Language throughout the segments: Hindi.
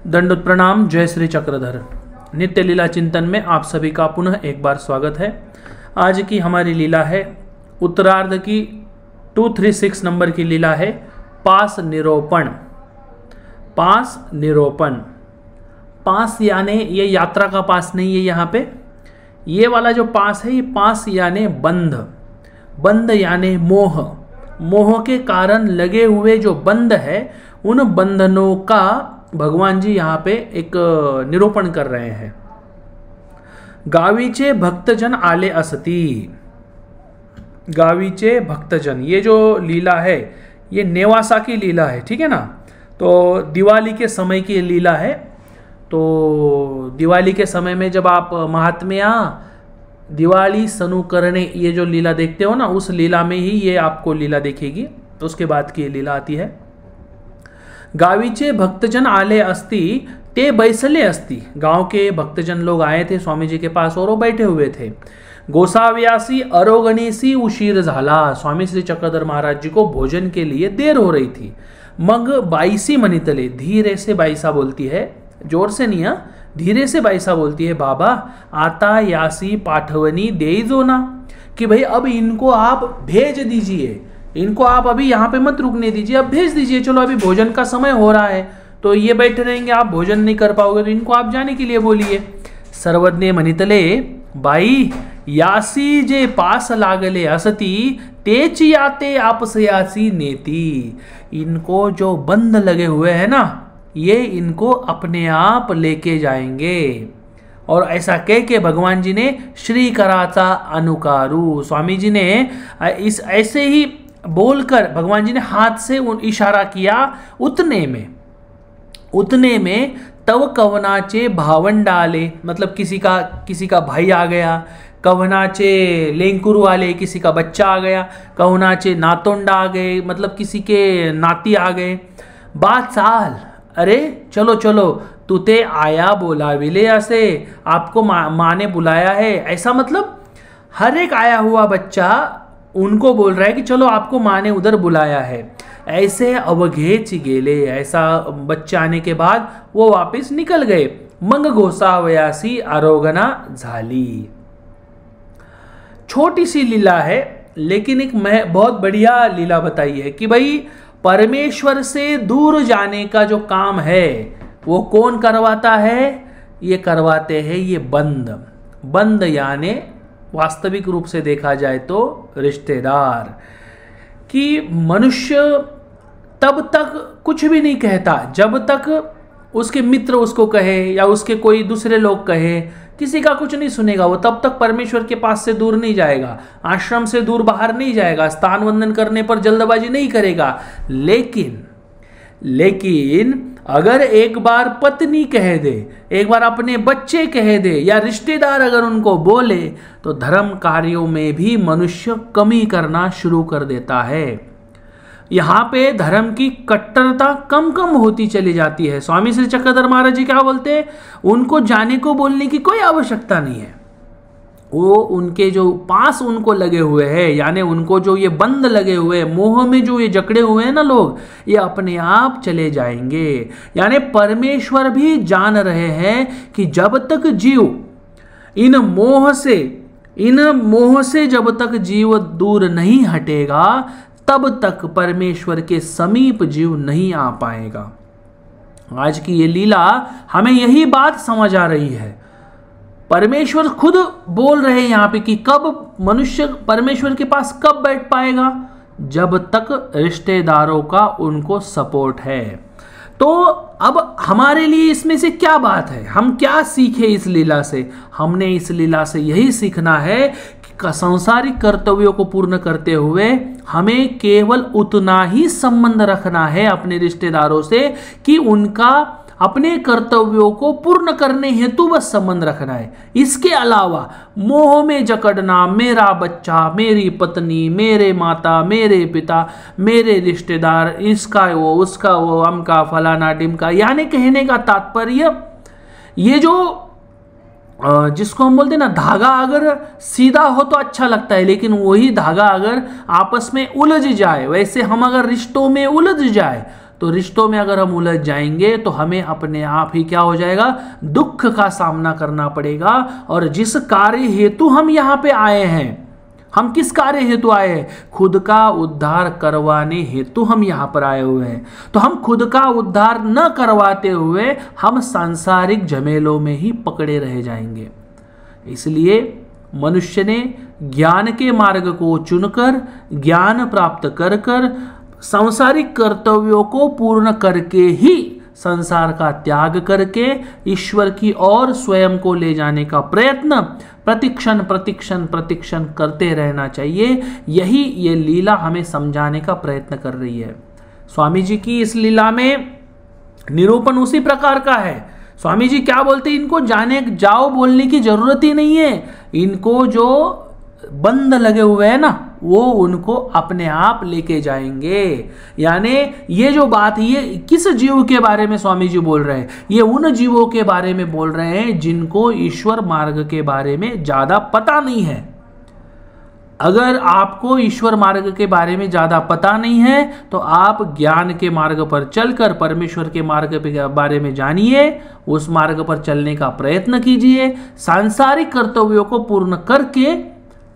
दंडोत प्रणाम। जय श्री चक्रधर। नित्य लीला चिंतन में आप सभी का पुनः एक बार स्वागत है। आज की हमारी लीला है उत्तरार्ध की 236 नंबर की लीला है पास निरूपण। पास निरूपण, पास यानी ये यात्रा का पास नहीं है, यहाँ पे ये वाला जो पास है ये पास यानी बंध। बंध यानी मोह। मोह के कारण लगे हुए जो बंध है उन बंधनों का भगवान जी यहाँ पे एक निरूपण कर रहे हैं। गावीचे भक्तजन आले असती। गावीचे भक्तजन, ये जो लीला है ये नेवासा की लीला है, ठीक है ना। तो दिवाली के समय की लीला है। तो दिवाली के समय में जब आप महात्म्या दिवाली सनु करने ये जो लीला देखते हो ना, उस लीला में ही ये आपको लीला देखेगी। तो उसके बाद की ये लीला आती है। गावीचे भक्तजन आले अस्ति ते बैसले अस्ति। गांव के भक्तजन लोग आए थे स्वामी जी के पास और वो बैठे हुए थे। गोसाव्यासी अरोगणेसी उशीर झाला। स्वामी श्री चक्रधर महाराज जी को भोजन के लिए देर हो रही थी। मग बाईसी मनितले, धीरे से बाईसा बोलती है, जोर से नहीं, धीरे से बाईसा बोलती है, बाबा आता यासी पाठवनी देजो ना, कि भाई अब इनको आप भेज दीजिए, इनको आप अभी यहाँ पे मत रुकने दीजिए, अब भेज दीजिए, चलो अभी भोजन का समय हो रहा है, तो ये बैठे रहेंगे, आप भोजन नहीं कर पाओगे, तो इनको आप जाने के लिए बोलिए। सर्वज्ञ मनितले, बाई यासी जे पास लागले असती तेच याते आपसयासी नेति। इनको जो बंद लगे हुए हैं ना, ये इनको अपने आप लेके जाएंगे। और ऐसा कह के भगवान जी ने श्री कराचा अनुकारु, स्वामी जी ने इस ऐसे ही बोलकर भगवान जी ने हाथ से इशारा किया उतने में तव कवनाचे भावंडाले, मतलब किसी का भाई आ गया, कवनाचे लेंकुरु वाले किसी का बच्चा आ गया, कवनाचे नातोंडा आ गए, मतलब किसी के नाती आ गए। बात साल, अरे चलो चलो तुते आया बोला विले, ऐसे आपको माँ ने बुलाया है, ऐसा मतलब हर एक आया हुआ बच्चा उनको बोल रहा है कि चलो आपको माँ ने उधर बुलाया है। ऐसे अवघेच गेले, ऐसा बच्चा आने के बाद वो वापस निकल गए। मंग घोसावयासी आरोगना झाली। छोटी सी लीला है लेकिन एक बहुत बढ़िया लीला बताई है कि भाई परमेश्वर से दूर जाने का जो काम है वो कौन करवाता है? ये करवाते हैं ये बंद। बंद यानी वास्तविक रूप से देखा जाए तो रिश्तेदार। कि मनुष्य तब तक कुछ भी नहीं कहता जब तक उसके मित्र उसको कहे या उसके कोई दूसरे लोग कहे, किसी का कुछ नहीं सुनेगा वो, तब तक परमेश्वर के पास से दूर नहीं जाएगा, आश्रम से दूर बाहर नहीं जाएगा, स्थान वंदन करने पर जल्दबाजी नहीं करेगा। लेकिन अगर एक बार पत्नी कह दे, एक बार अपने बच्चे कह दे या रिश्तेदार अगर उनको बोले, तो धर्म कार्यों में भी मनुष्य कमी करना शुरू कर देता है। यहाँ पे धर्म की कट्टरता कम कम होती चली जाती है। स्वामी श्री चक्रधर महाराज जी क्या बोलते हैं? उनको जाने को बोलने की कोई आवश्यकता नहीं है। वो उनके जो पास उनको लगे हुए हैं, यानी उनको जो ये बंद लगे हुए हैं, मोह में जो ये जकड़े हुए हैं ना लोग, ये अपने आप चले जाएंगे। यानी परमेश्वर भी जान रहे हैं कि जब तक जीव इन मोह से जब तक जीव दूर नहीं हटेगा, तब तक परमेश्वर के समीप जीव नहीं आ पाएगा। आज की ये लीला हमें यही बात समझ आ रही है। परमेश्वर खुद बोल रहे हैं यहाँ पे कि कब मनुष्य परमेश्वर के पास कब बैठ पाएगा? जब तक रिश्तेदारों का उनको सपोर्ट है। तो अब हमारे लिए इसमें से क्या बात है? हम क्या सीखे इस लीला से? हमने इस लीला से यही सीखना है कि सांसारिक कर्तव्यों को पूर्ण करते हुए हमें केवल उतना ही संबंध रखना है अपने रिश्तेदारों से कि उनका अपने कर्तव्यों को पूर्ण करने हेतु बस संबंध रखना है। इसके अलावा मोह में जकड़ना, मेरा बच्चा, मेरी पत्नी, मेरे माता, मेरे पिता, मेरे रिश्तेदार, इसका वो, उसका वो, अमका फलाना डिमका, यानी कहने का तात्पर्य ये जो जिसको हम बोलते हैं ना, धागा अगर सीधा हो तो अच्छा लगता है, लेकिन वही धागा अगर आपस में उलझ जाए, वैसे हम अगर रिश्तों में उलझ जाए तो रिश्तों में अगर हम उलझ जाएंगे तो हमें अपने आप ही क्या हो जाएगा, दुख का सामना करना पड़ेगा। और जिस कार्य हेतु हम यहाँ पे आए हैं, हम किस कार्य हेतु आए हैं, खुद का उद्धार करवाने हेतु हम यहाँ पर आए हुए हैं। तो हम खुद का उद्धार न करवाते हुए हम सांसारिक झमेलों में ही पकड़े रह जाएंगे। इसलिए मनुष्य ने ज्ञान के मार्ग को चुनकर, ज्ञान प्राप्त कर कर सांसारिक कर्तव्यों को पूर्ण करके ही संसार का त्याग करके ईश्वर की ओर स्वयं को ले जाने का प्रयत्न प्रतिक्षण प्रतिक्षण प्रतिक्षण करते रहना चाहिए। यही ये लीला हमें समझाने का प्रयत्न कर रही है। स्वामी जी की इस लीला में निरूपण उसी प्रकार का है। स्वामी जी क्या बोलते हैं, इनको जाने जाओ बोलने की जरूरत ही नहीं है। इनको जो बंद लगे हुए हैं ना, वो उनको अपने आप लेके जाएंगे। यानी ये जो बात है, ये किस जीव के बारे में स्वामी जी बोल रहे हैं, ये उन जीवों के बारे में बोल रहे हैं जिनको ईश्वर मार्ग के बारे में ज्यादा पता नहीं है। अगर आपको ईश्वर मार्ग के बारे में ज्यादा पता नहीं है तो आप ज्ञान के मार्ग पर चलकर परमेश्वर के मार्ग के बारे में जानिए, उस मार्ग पर चलने का प्रयत्न कीजिए, सांसारिक कर्तव्यों को पूर्ण करके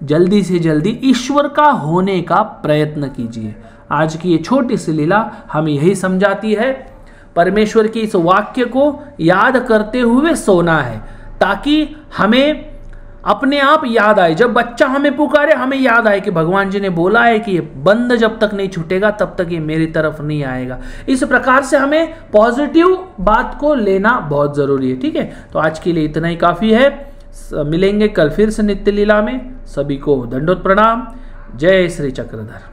जल्दी से जल्दी ईश्वर का होने का प्रयत्न कीजिए। आज की ये छोटी सी लीला हमें यही समझाती है। परमेश्वर के इस वाक्य को याद करते हुए सोना है, ताकि हमें अपने आप याद आए। जब बच्चा हमें पुकारे, हमें याद आए कि भगवान जी ने बोला है कि ये बंद जब तक नहीं छूटेगा तब तक ये मेरी तरफ नहीं आएगा। इस प्रकार से हमें पॉजिटिव बात को लेना बहुत जरूरी है। ठीक है, तो आज के लिए इतना ही काफी है। मिलेंगे कल फिर से नित्य लीला में। सभी को दंडोत प्रणाम। जय श्री चक्रधर।